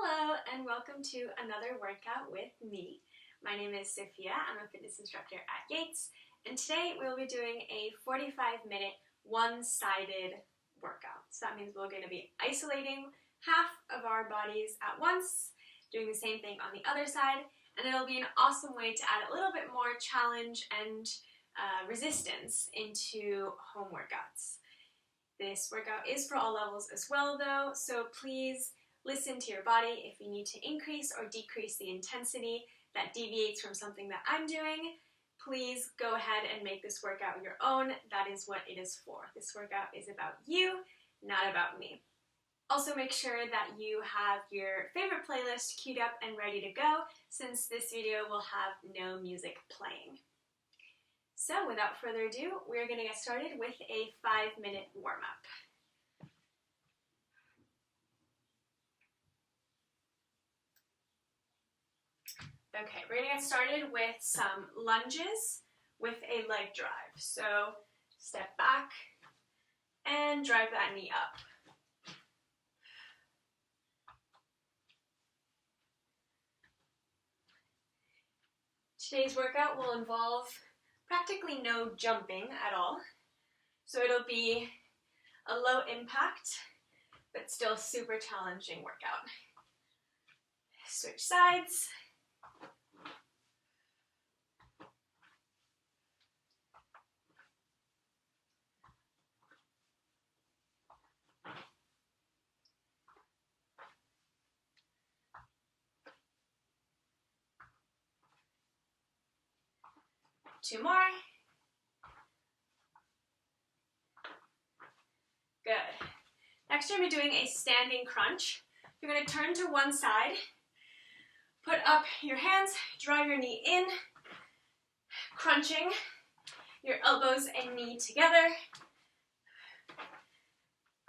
Hello and welcome to another workout with me. My name is Sofia. I'm a fitness instructor at Yates, and today we'll be doing a 45-minute one-sided workout. So that means we're going to be isolating half of our bodies at once, doing the same thing on the other side, and it'll be an awesome way to add a little bit more challenge and resistance into home workouts. This workout is for all levels as well though, so please listen to your body. If you need to increase or decrease the intensity that deviates from something that I'm doing, please go ahead and make this workout your own. That is what it is for. This workout is about you, not about me. Also make sure that you have your favorite playlist queued up and ready to go, since this video will have no music playing. So without further ado, we're going to get started with a 5-minute warm-up. Okay, we're going to get started with some lunges with a leg drive. So step back and drive that knee up. Today's workout will involve practically no jumping at all. So it'll be a low impact, but still super challenging workout. Switch sides. Two more. Good. Next you're going to be doing a standing crunch. You're going to turn to one side, put up your hands, draw your knee in, crunching your elbows and knee together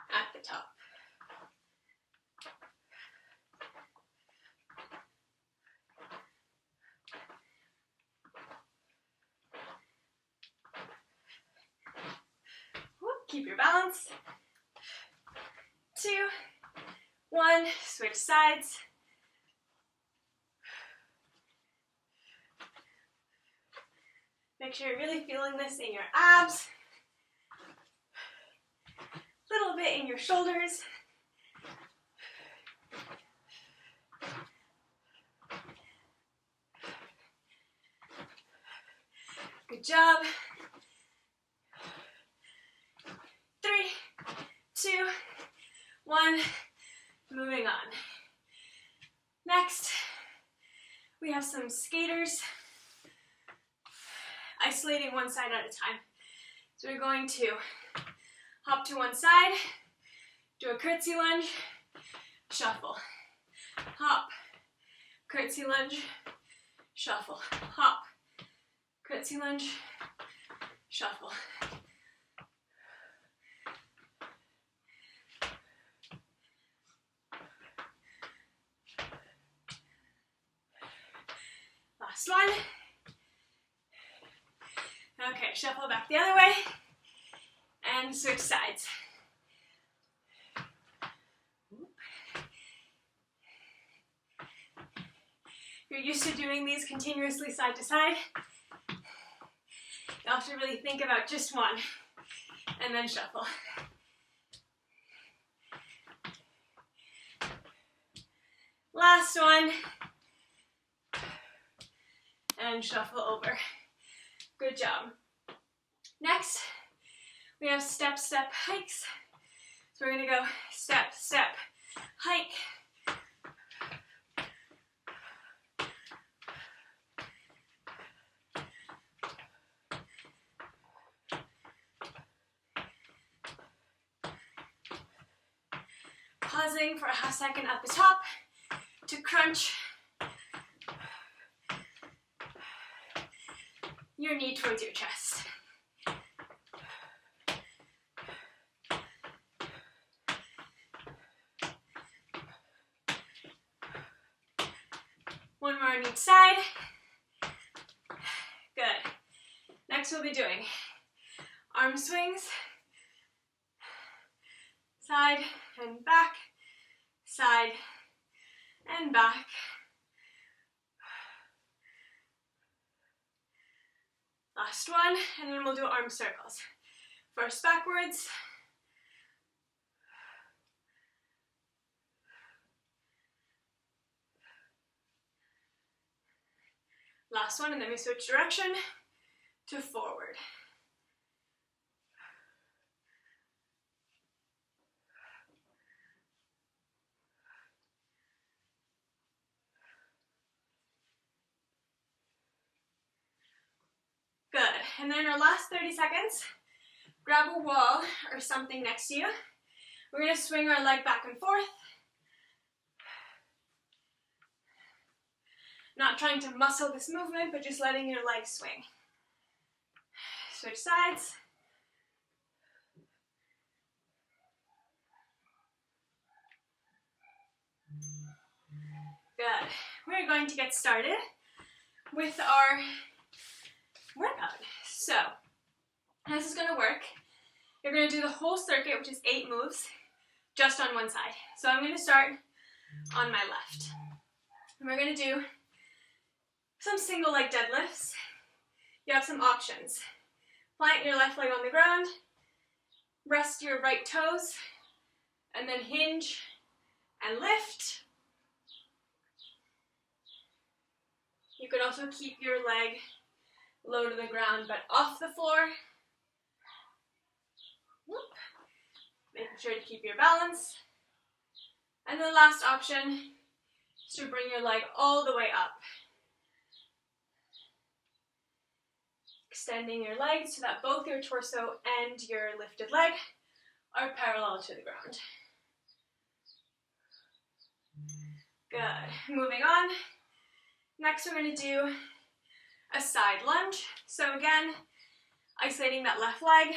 at the top. Keep your balance. 2, 1, switch sides. Make sure you're really feeling this in your abs, a little bit in your shoulders. Good job. 3, 2, 1, moving on. Next, we have some skaters, isolating one side at a time. So we're going to hop to one side, do a curtsy lunge, shuffle, hop, curtsy lunge, shuffle, hop, curtsy lunge, shuffle. Last one. Okay, shuffle back the other way and switch sides. You're used to doing these continuously side to side. You have to really think about just one and then shuffle. Last one. And shuffle over. Good job. Next, we have step, step hikes. So we're going to go step, step, hike. Pausing for a half second at the top to crunch your knee towards your chest. One more on each side. Good. Next we'll be doing arm swings, side and back, side and back. Last one, and then we'll do arm circles. First backwards. Last one, and then we switch direction to forward. Good, and then our last 30 seconds, grab a wall or something next to you. We're going to swing our leg back and forth. Not trying to muscle this movement, but just letting your leg swing. Switch sides. Good. We're going to get started with our workout. So, how this is going to work, you're going to do the whole circuit, which is 8 moves, just on one side. So I'm going to start on my left. And we're going to do some single leg deadlifts. You have some options. Plant your left leg on the ground, rest your right toes, and then hinge and lift. You could also keep your leg low to the ground but off the floor. Whoop. Making sure to keep your balance. And the last option is to bring your leg all the way up. Extending your legs so that both your torso and your lifted leg are parallel to the ground. Good. Moving on. Next we're going to do a side lunge. So again, isolating that left leg.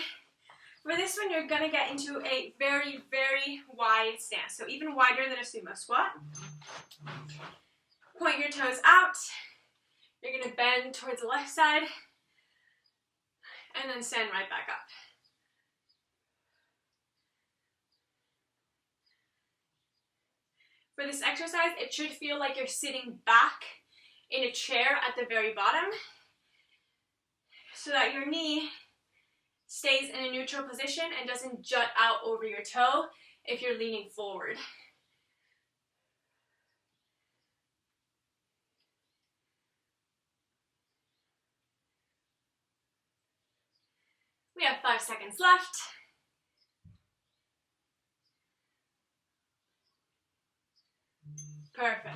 For this one, you're going to get into a very, very wide stance. So even wider than a sumo squat. Point your toes out. You're going to bend towards the left side. And then stand right back up. For this exercise, it should feel like you're sitting back in a chair at the very bottom so that your knee stays in a neutral position and doesn't jut out over your toe if you're leaning forward. We have 5 seconds left. Perfect.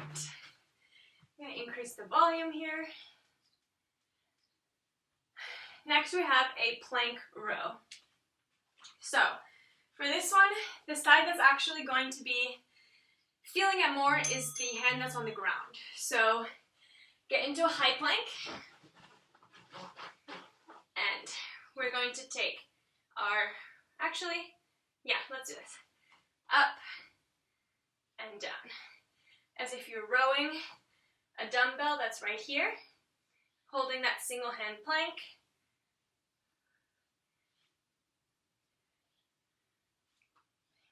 I'm going to increase the volume here. Next we have a plank row. So for this one, the side that's actually going to be feeling it more is the hand that's on the ground. So get into a high plank. And we're going to take our, let's do this. Up and down. As if you're rowing a dumbbell that's right here, holding that single hand plank.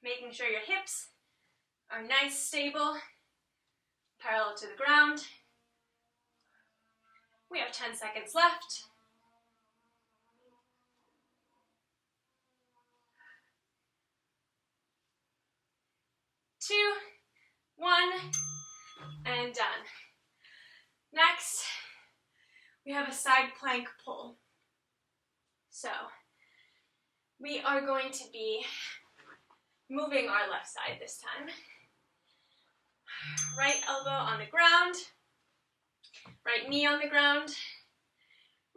Making sure your hips are nice, stable, parallel to the ground. We have 10 seconds left. 2, 1, and done. Next, we have a side plank pull. So, we are going to be moving our left side this time. Right elbow on the ground, right knee on the ground.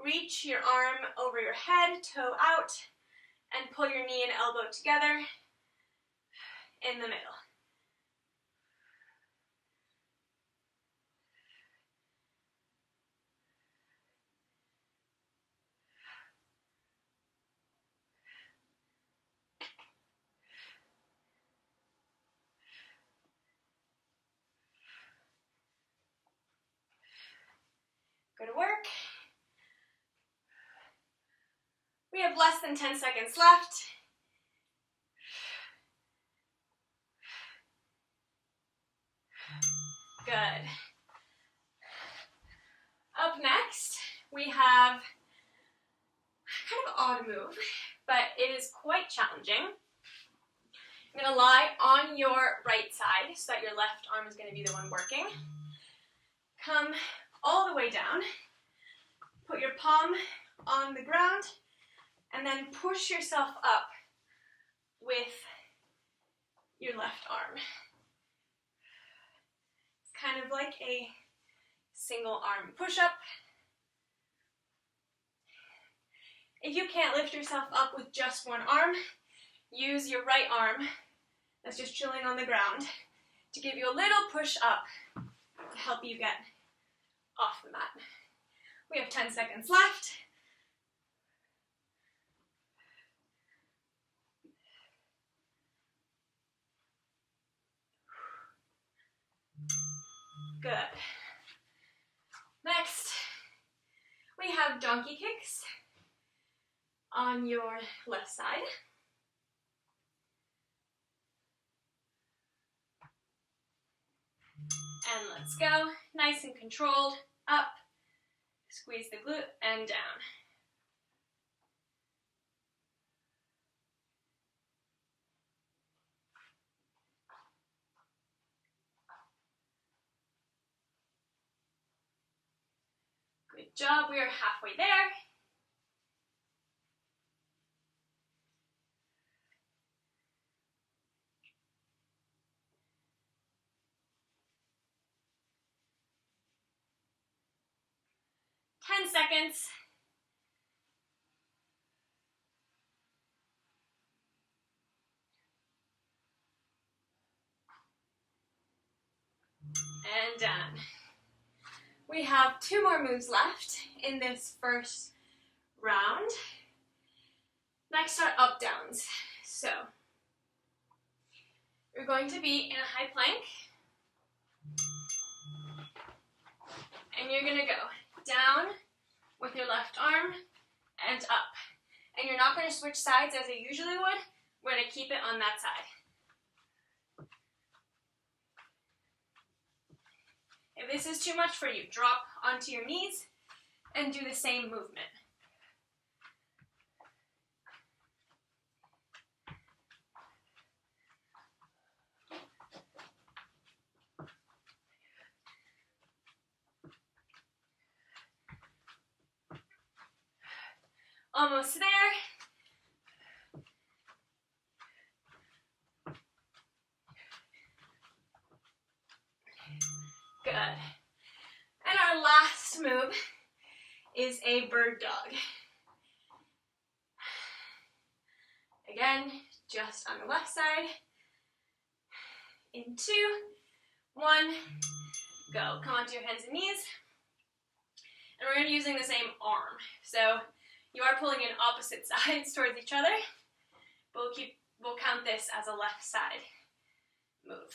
Reach your arm over your head, toe out, and pull your knee and elbow together in the middle. Good work. We have less than 10 seconds left. Good. Up next, we have kind of odd move, but it is quite challenging. You're going to lie on your right side so that your left arm is going to be the one working. Come all the way down. Put your palm on the ground and then push yourself up with your left arm. It's kind of like a single arm push-up. If you can't lift yourself up with just one arm, use your right arm that's just chilling on the ground to give you a little push up to help you get off the mat. We have 10 seconds left. Good. Next, we have donkey kicks on your left side. And let's go. Nice and controlled. Up. Squeeze the glute and down. Good job. We are halfway there. Seconds. And done. We have 2 more moves left in this first round. Next are up downs. So you're going to be in a high plank. And you're going to go down with your left arm and up. And you're not going to switch sides as I usually would. We're going to keep it on that side. If this is too much for you, drop onto your knees and do the same movement. Almost there. Good. And our last move is a bird dog. Again, just on the left side. In 2, 1, go. Come onto your hands and knees. And we're going to be using the same arm. So you are pulling in opposite sides towards each other, but we'll count this as a left side move.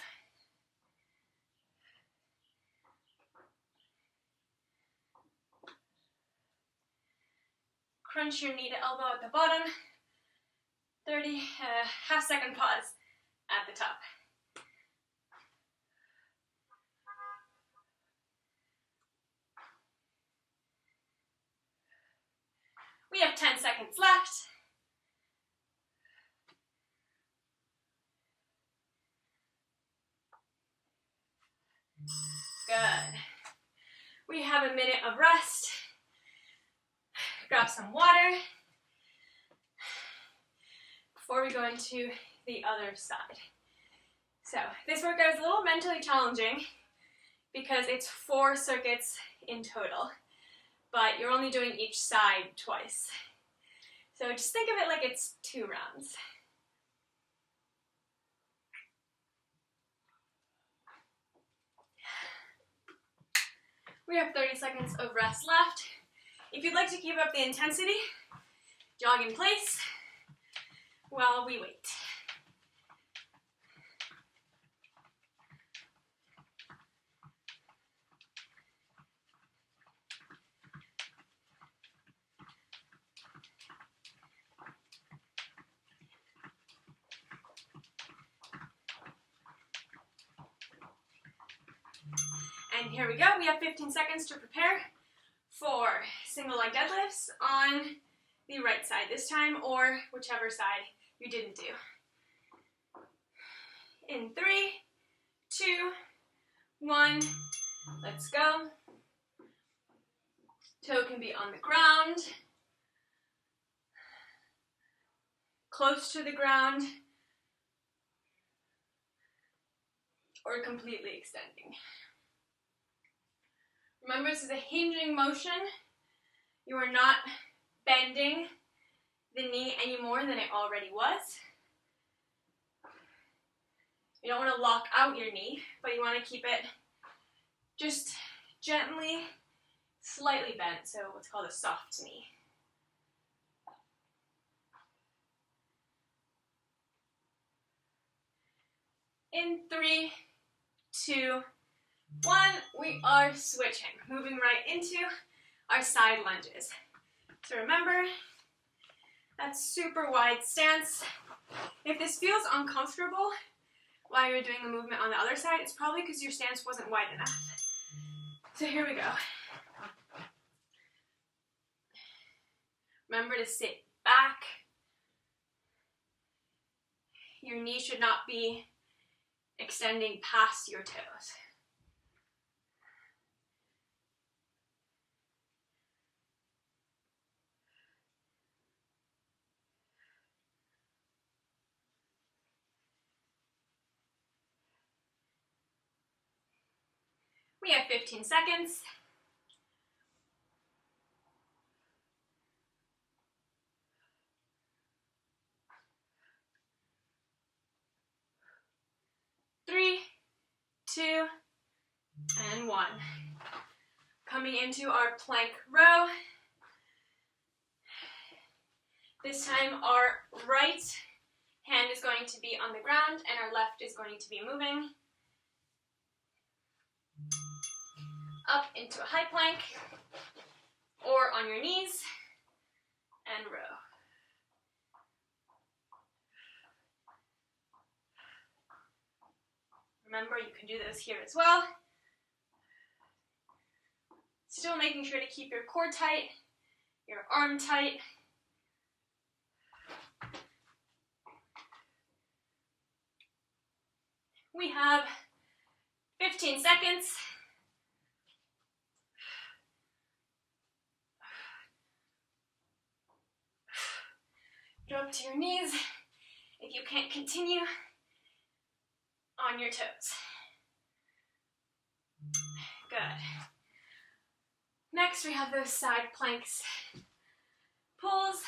Crunch your knee to elbow at the bottom. 30, half-second pause at the top. We have 10 seconds left. Good. We have a minute of rest. Grab some water before we go into the other side. So this workout is a little mentally challenging because it's 4 circuits in total, but you're only doing each side twice. So just think of it like it's 2 rounds. We have 30 seconds of rest left. If you'd like to keep up the intensity, jog in place while we wait. here we go. We have 15 seconds to prepare for single leg deadlifts on the right side this time, or whichever side you didn't do. In 3, 2, 1, let's go. Toe can be on the ground, close to the ground, or completely extending. Remember, this is a hinging motion. You are not bending the knee any more than it already was. You don't want to lock out your knee, but you want to keep it just gently, slightly bent, so what's called a soft knee. In 3, 2, 1, we are switching, moving right into our side lunges. So remember, that super wide stance. If this feels uncomfortable while you're doing the movement on the other side, it's probably because your stance wasn't wide enough. So here we go. Remember to sit back. Your knee should not be extending past your toes. We have 15 seconds. Three, 2, and 1. Coming into our plank row. This time our right hand is going to be on the ground and our left is going to be moving up into a high plank or on your knees and row. Remember, you can do this here as well. Still making sure to keep your core tight, your arm tight. We have 15 seconds. Drop to your knees if you can't continue on your toes. Good. Next, we have those side planks pulls.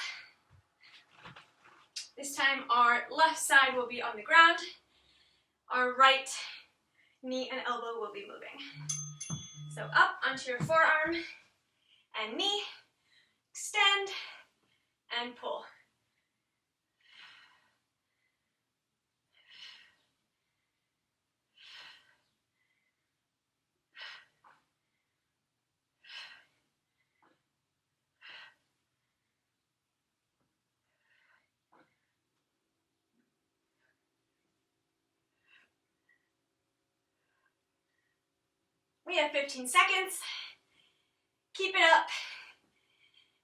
This time, our left side will be on the ground. Our right knee and elbow will be moving. So up onto your forearm and knee, extend and pull. We have 15 seconds. Keep it up.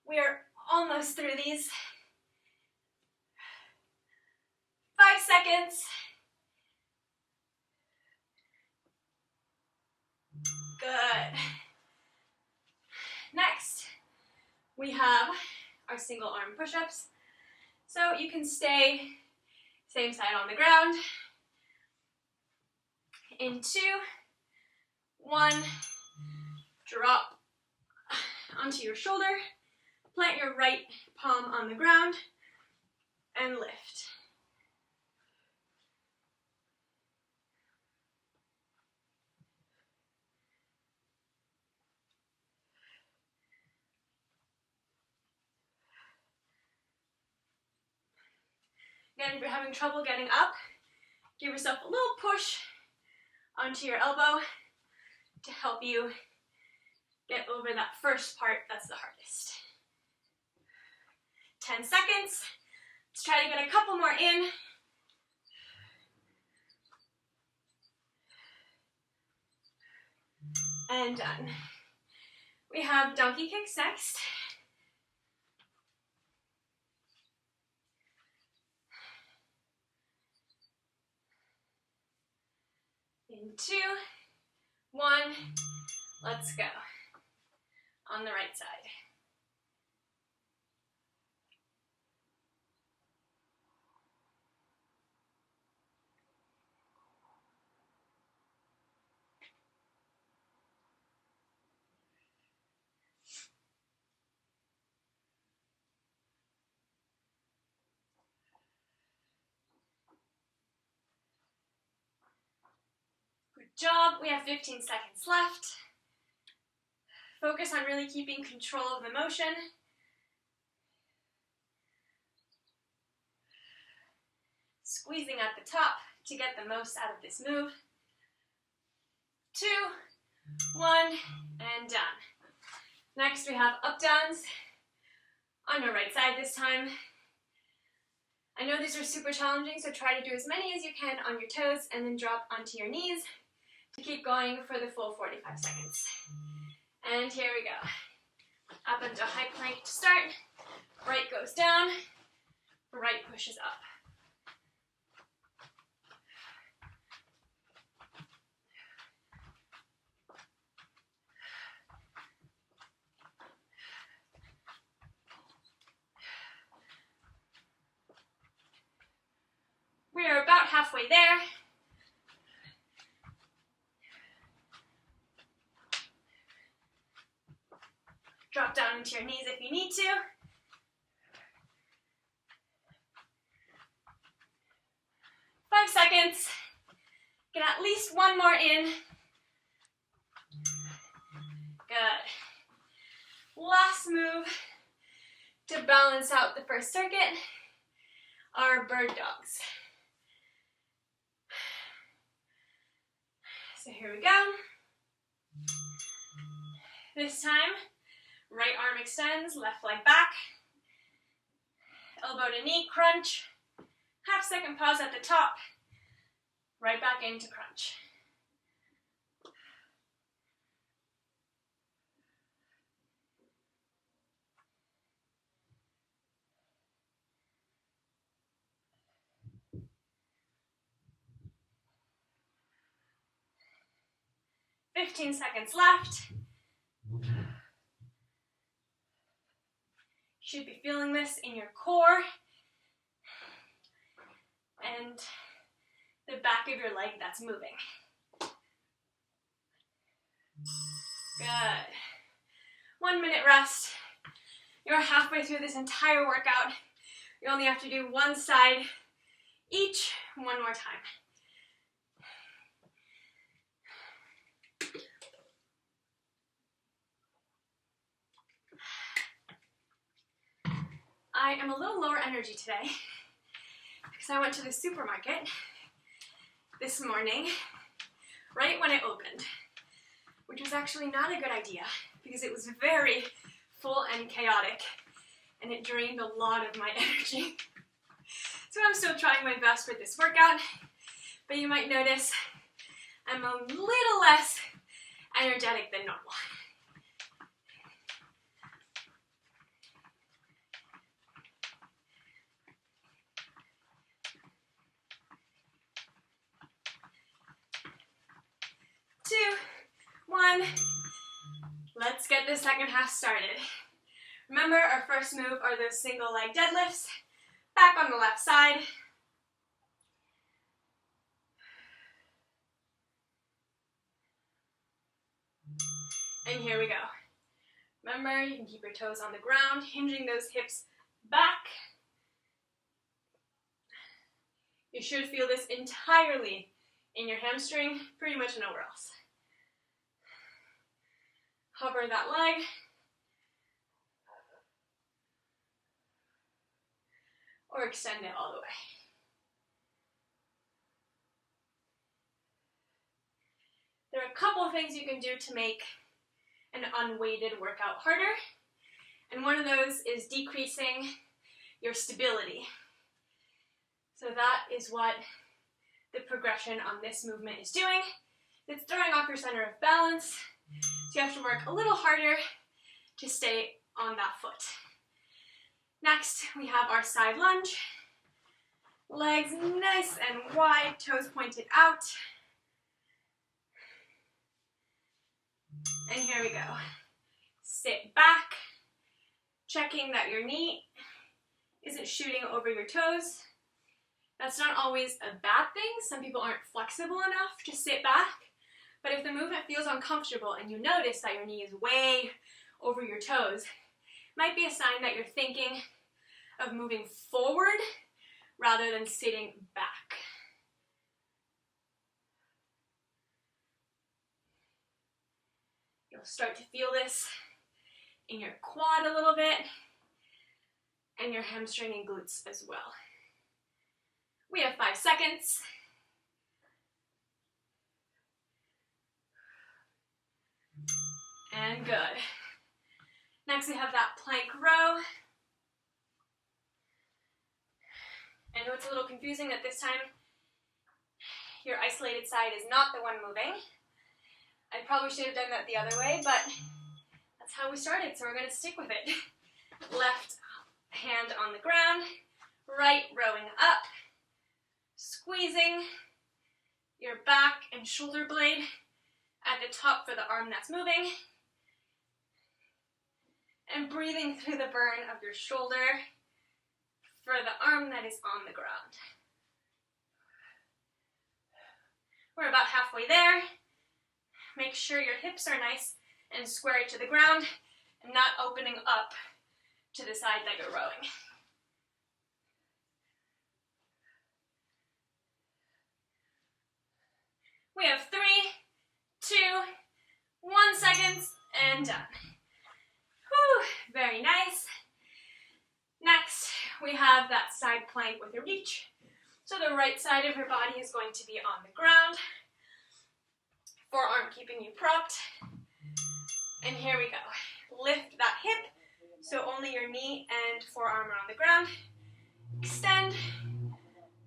We are almost through these. 5 seconds. Good. Next, we have our single arm push-ups. So you can stay same side on the ground. In 2, 1, drop onto your shoulder, plant your right palm on the ground, and lift. Again, if you're having trouble getting up, give yourself a little push onto your elbow to help you get over that first part that's the hardest. 10 seconds. Let's try to get a couple more in. And done. We have donkey kicks next. In 2, 1, let's go. On the right side. Good job. We have 15 seconds left. Focus on really keeping control of the motion. Squeezing at the top to get the most out of this move. 2, 1, and done. Next we have up downs on your right side this time. I know these are super challenging, so try to do as many as you can on your toes and then drop onto your knees to keep going for the full 45 seconds. And here we go. Up into high plank to start. Right goes down, right pushes up. We are about halfway there. Drop down into your knees if you need to. 5 seconds. Get at least one more in. Good. Last move to balance out the first circuit are bird dogs. So here we go. This time, right arm extends, left leg back. Elbow to knee, crunch. Half-second pause at the top. Right back into crunch. "15 seconds left. You should be feeling this in your core and the back of your leg that's moving. Good. 1 minute rest. You're halfway through this entire workout. You only have to do one side each, one more time. I am a little lower energy today because I went to the supermarket this morning right when it opened, which was actually not a good idea because it was very full and chaotic and it drained a lot of my energy. So I'm still trying my best with this workout, but you might notice I'm a little less energetic than normal. Two, one, let's get the second half started. Remember, our first move are those single leg deadlifts, back on the left side. And here we go. Remember, you can keep your toes on the ground, hinging those hips back. You should feel this entirely in your hamstring, pretty much nowhere else. Hover that leg. Or extend it all the way. There are a couple of things you can do to make an unweighted workout harder, and one of those is decreasing your stability. So that is what the progression on this movement is doing. It's throwing off your center of balance, So you have to work a little harder to stay on that foot. Next, we have our side lunge. Legs nice and wide, toes pointed out. And here we go. Sit back, checking that your knee isn't shooting over your toes. That's not always a bad thing. Some people aren't flexible enough to sit back. But if the movement feels uncomfortable and you notice that your knee is way over your toes, it might be a sign that you're thinking of moving forward rather than sitting back. You'll start to feel this in your quad a little bit and your hamstring and glutes as well. We have 5 seconds. And good. Next we have that plank row. I know it's a little confusing that this time your isolated side is not the one moving. I probably should have done that the other way, but that's how we started, so we're going to stick with it. Left hand on the ground, right rowing up, squeezing your back and shoulder blade at the top for the arm that's moving, and breathing through the burn of your shoulder for the arm that is on the ground. We're about halfway there. Make sure your hips are nice and square to the ground and not opening up to the side that you're rowing. We have 3, 2, 1 seconds, and done. Whew, very nice. Next, we have that side plank with a reach. So the right side of your body is going to be on the ground. Forearm keeping you propped. And here we go. Lift that hip so only your knee and forearm are on the ground. Extend,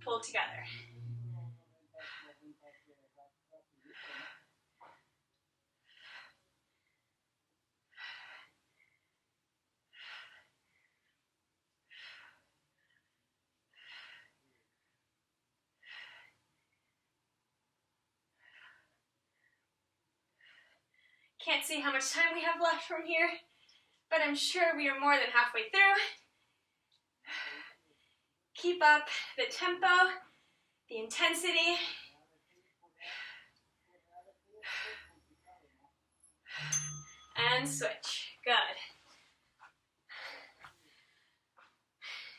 pull together. Can't see how much time we have left from here, but I'm sure we are more than halfway through. Keep up the tempo, the intensity. And switch. Good.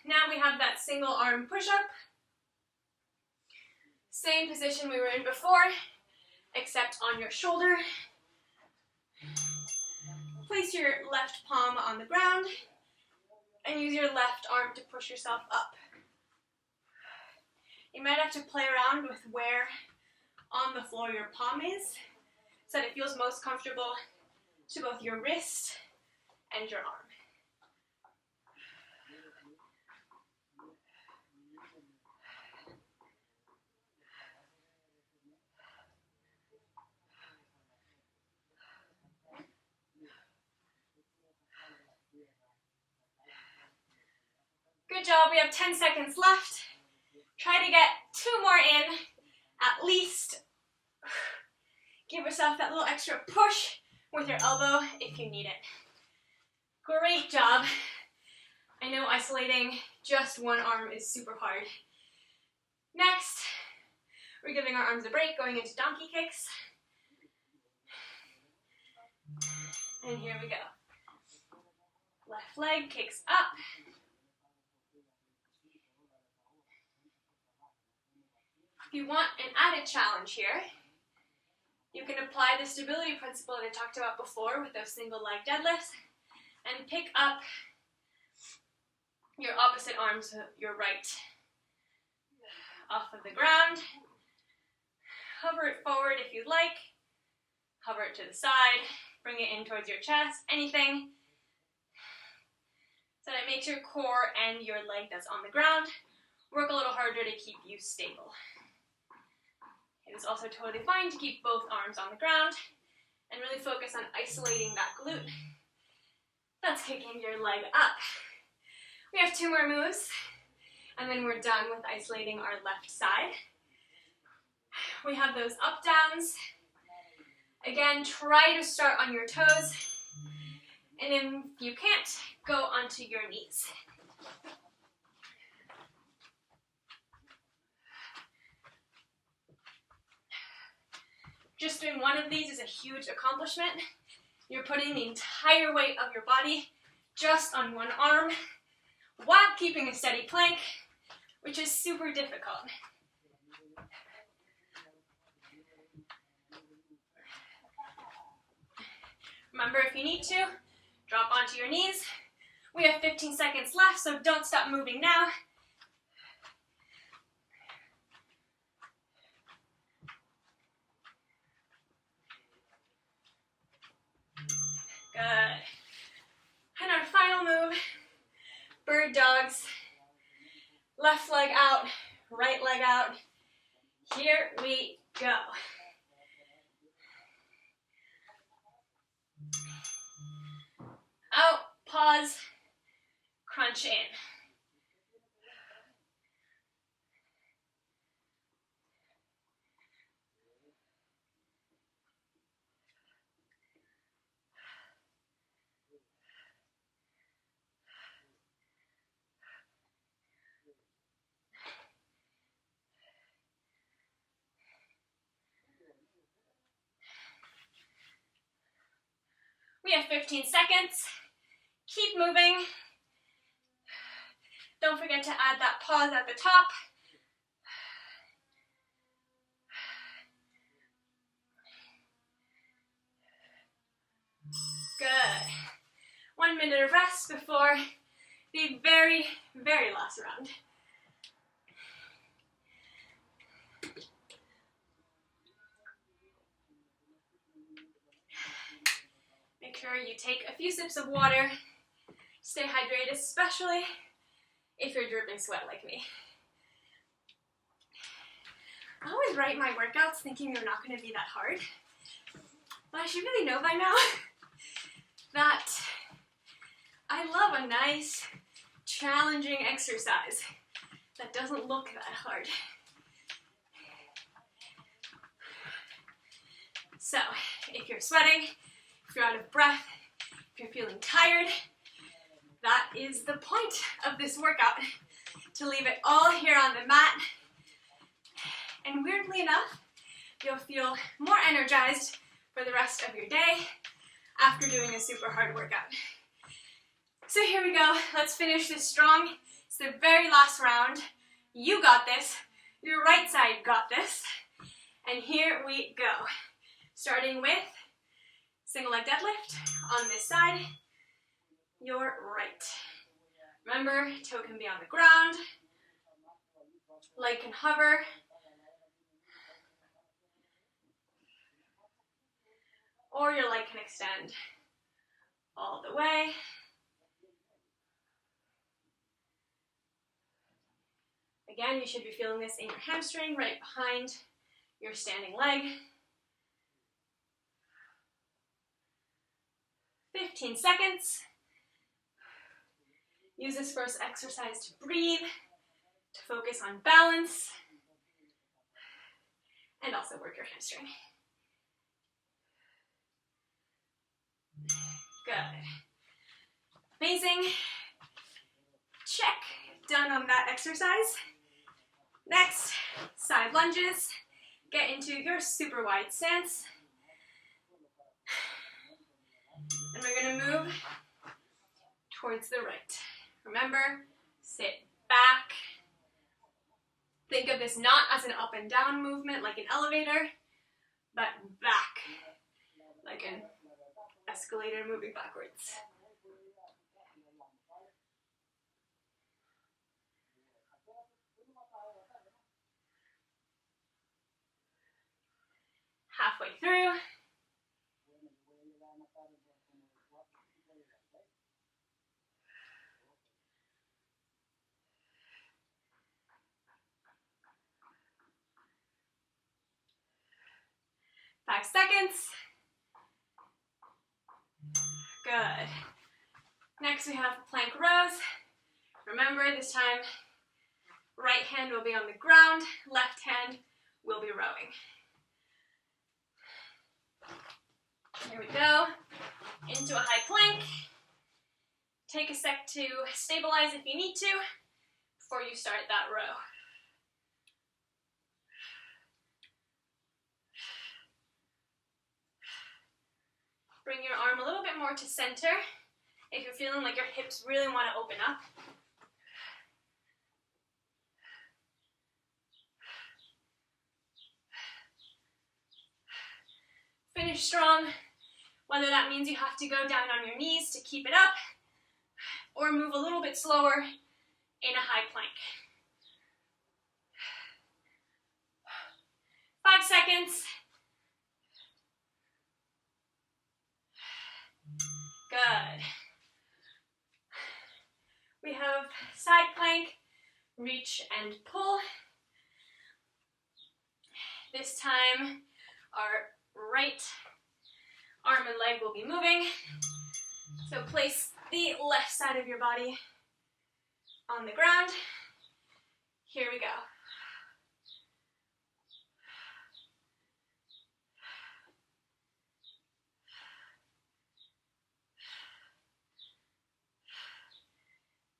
Now we have that single arm push-up. Same position we were in before, except on your shoulder. Place your left palm on the ground and use your left arm to push yourself up. You might have to play around with where on the floor your palm is so that it feels most comfortable to both your wrist and your arm. Good job, we have 10 seconds left. Try to get 2 more in, at least. Give yourself that little extra push with your elbow if you need it. Great job. I know isolating just one arm is super hard. Next, we're giving our arms a break, going into donkey kicks. And here we go. Left leg kicks up. If you want an added challenge here, you can apply the stability principle that I talked about before with those single leg deadlifts and pick up your opposite arm, so your right, off of the ground. Hover it forward if you'd like. Hover it to the side. Bring it in towards your chest. Anything so that it makes your core and your leg that's on the ground work a little harder to keep you stable. It is also totally fine to keep both arms on the ground and really focus on isolating that glute that's kicking your leg up. We have 2 more moves, and then we're done with isolating our left side. We have those up downs. Again, try to start on your toes, and if you can't, go onto your knees. Just doing one of these is a huge accomplishment. You're putting the entire weight of your body just on one arm while keeping a steady plank, which is super difficult. Remember, if you need to, drop onto your knees. We have 15 seconds left, so don't stop moving now. Good. And our final move, bird dogs. Left leg out, right leg out. Here we go. Out, pause, crunch in. We have 15 seconds. Keep moving. Don't forget to add that pause at the top. Good. 1 minute of rest before the very, very last round. Make sure you take a few sips of water. Stay hydrated, especially if you're dripping sweat like me. I always write my workouts thinking they're not going to be that hard. But I should really know by now that I love a nice, challenging exercise that doesn't look that hard. So, if you're sweating, if you're out of breath, if you're feeling tired, that is the point of this workout, to leave it all here on the mat. And weirdly enough, you'll feel more energized for the rest of your day after doing a super hard workout. So here we go. Let's finish this strong. It's the very last round. You got this. Your right side got this. And here we go. Starting with single leg deadlift on this side, your right. Remember, toe can be on the ground, leg can hover. Or your leg can extend all the way. Again, you should be feeling this in your hamstring, right behind your standing leg. 15 seconds. Use this first exercise to breathe, to focus on balance, and also work your hamstring. Good. Amazing. Check. Done on that exercise. Next, side lunges. Get into your super wide stance. And we're going to move towards the right. Remember, sit back. Think of this not as an up and down movement like an elevator, but back, like an escalator moving backwards. Halfway through. Five seconds. Good. Next we have plank rows. Remember, this time right hand will be on the ground, left hand will be rowing. Here we go. Into a high plank. Take a sec to stabilize if you need to before you start that row. Bring your arm a little bit more to center if you're feeling like your hips really want to open up. Finish strong, whether that means you have to go down on your knees to keep it up, or move a little bit slower in a high plank. 5 seconds. Good. We have side plank, reach and pull. This time, our right arm and leg will be moving. So place the left side of your body on the ground. Here we go.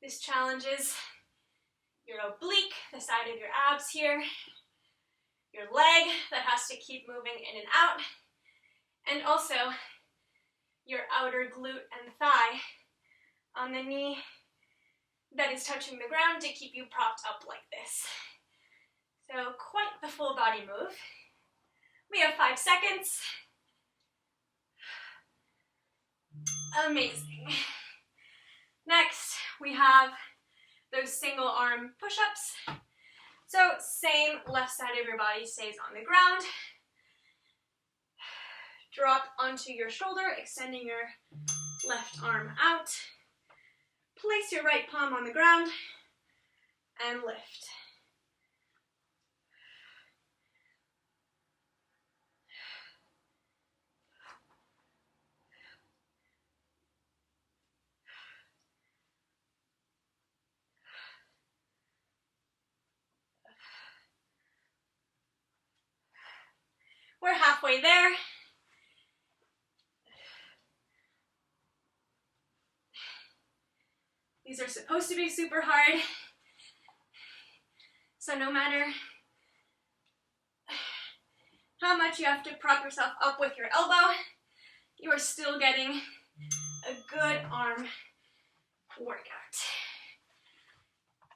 This challenges your oblique, the side of your abs here, your leg that has to keep moving in and out, and also your outer glute and thigh on the knee that is touching the ground to keep you propped up like this. So quite the full body move. We have 5 seconds. Amazing. Next, we have those single arm push-ups. So same left side of your body stays on the ground. Drop onto your shoulder, extending your left arm out. Place your right palm on the ground and lift. We're halfway there. These are supposed to be super hard. So no matter how much you have to prop yourself up with your elbow, you are still getting a good arm workout.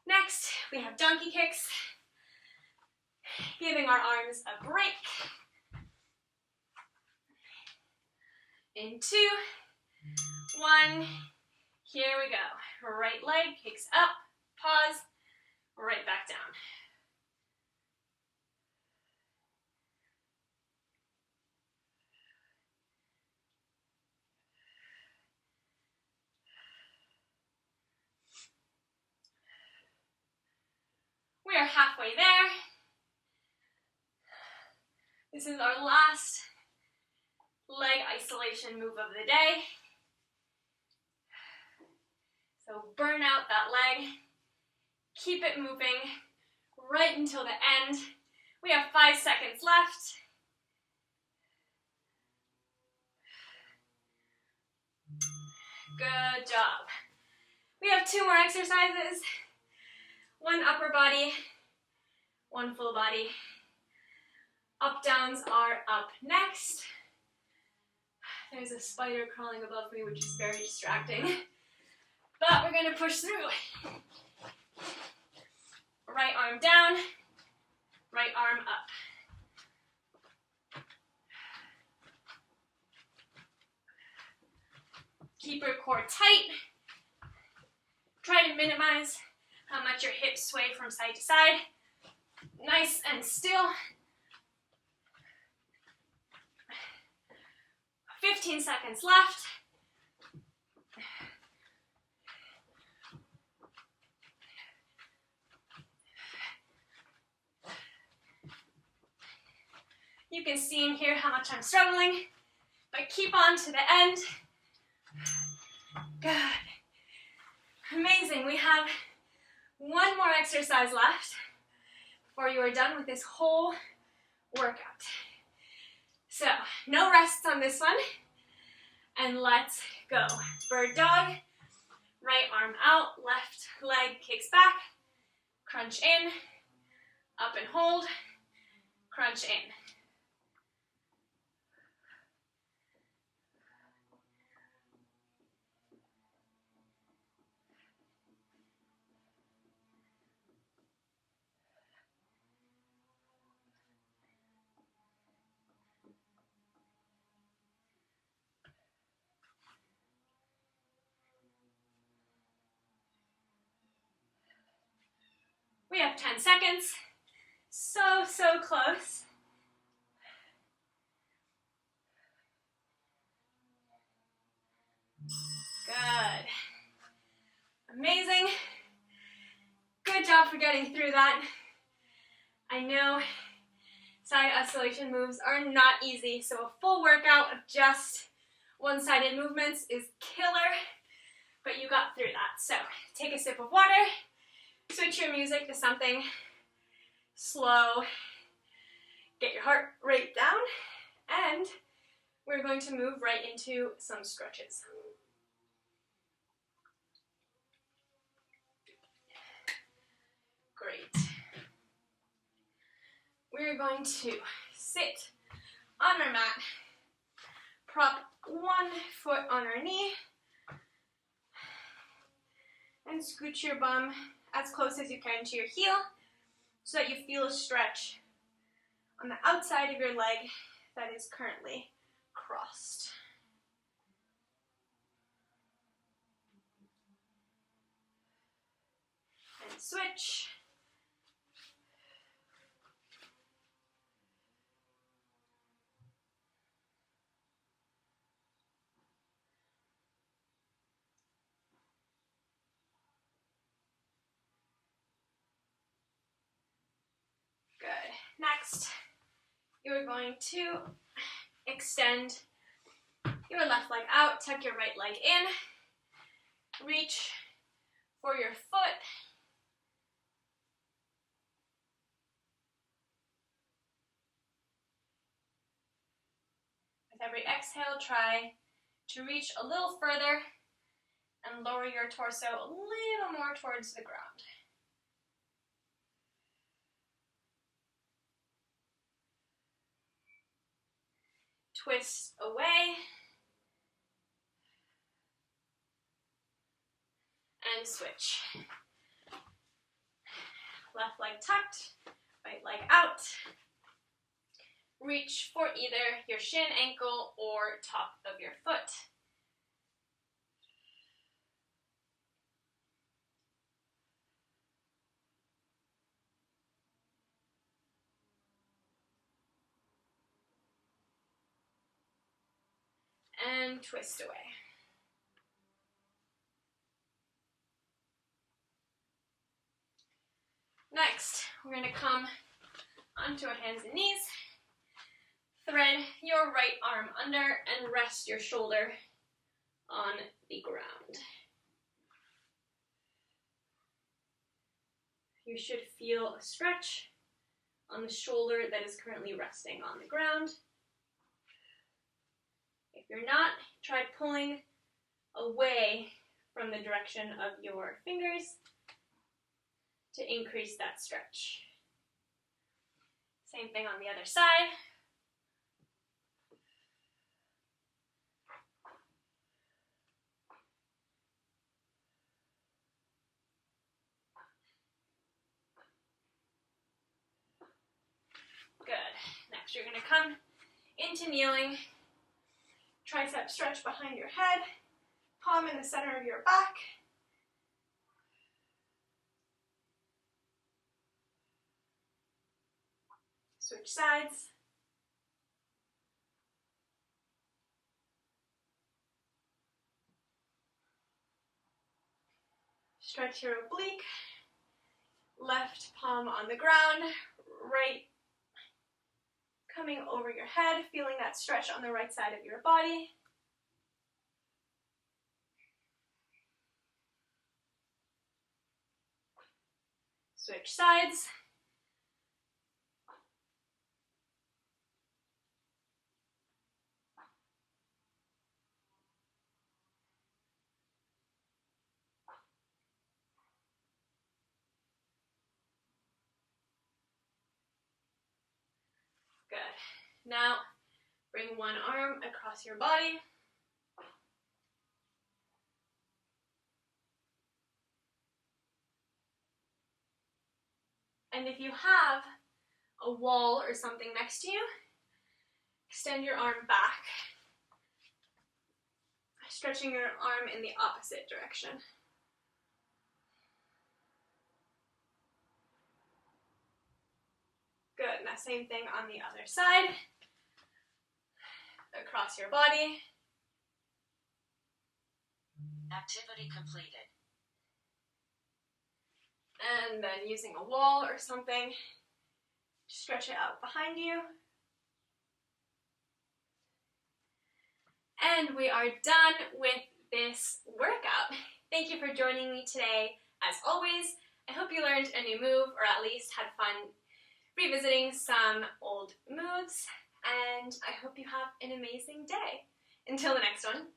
Next, we have donkey kicks, giving our arms a break. In 2, 1, here we go. Right leg kicks up, pause, right back down. We are halfway there. This is our last leg isolation move of the day. So burn out that leg. Keep it moving right until the end. We have 5 seconds left. Good job. We have 2 more exercises. 1 upper body, 1 full body. Up downs are up next. There's a spider crawling above me, which is very distracting. But we're going to push through. Right arm down, right arm up. Keep your core tight. Try to minimize how much your hips sway from side to side. Nice and still. 15 seconds left. You can see and hear how much I'm struggling, but keep on to the end. Good. Amazing. We have one more exercise left before you are done with this whole workout. So, no rests on this one. And let's go. Bird dog. Right arm out. Left leg kicks back. Crunch in. Up and hold. Crunch in. We have 10 seconds. So close. Good. Amazing. Good job for getting through that. I know side oscillation moves are not easy, so a full workout of just one-sided movements is killer, but you got through that. So take a sip of water, switch your music to something slow, get your heart rate down, and we're going to move right into some stretches. Great. We're going to sit on our mat, prop one foot on our knee, and scoot your bum as close as you can to your heel so that you feel a stretch on the outside of your leg that is currently crossed. And switch. Good. Next, you're going to extend your left leg out, tuck your right leg in, reach for your foot. With every exhale, try to reach a little further and lower your torso a little more towards the ground. Twist away and switch. Left leg tucked, right leg out. Reach for either your shin, ankle, or top of your foot. And twist away. Next, we're going to come onto our hands and knees. Thread your right arm under and rest your shoulder on the ground. You should feel a stretch on the shoulder that is currently resting on the ground. If you're not, try pulling away from the direction of your fingers to increase that stretch. Same thing on the other side. Good. Next, you're going to come into kneeling. Tricep stretch behind your head. Palm in the center of your back. Switch sides. Stretch your oblique. Left palm on the ground. Right coming over your head, feeling that stretch on the right side of your body. Switch sides. Good. Now, bring one arm across your body. And if you have a wall or something next to you, extend your arm back, stretching your arm in the opposite direction. Good. Now same thing on the other side. Across your body. Activity completed. And then using a wall or something, stretch it out behind you. And we are done with this workout. Thank you for joining me today. As always, I hope you learned a new move or at least had fun revisiting some old moves. And I hope you have an amazing day. Until the next one.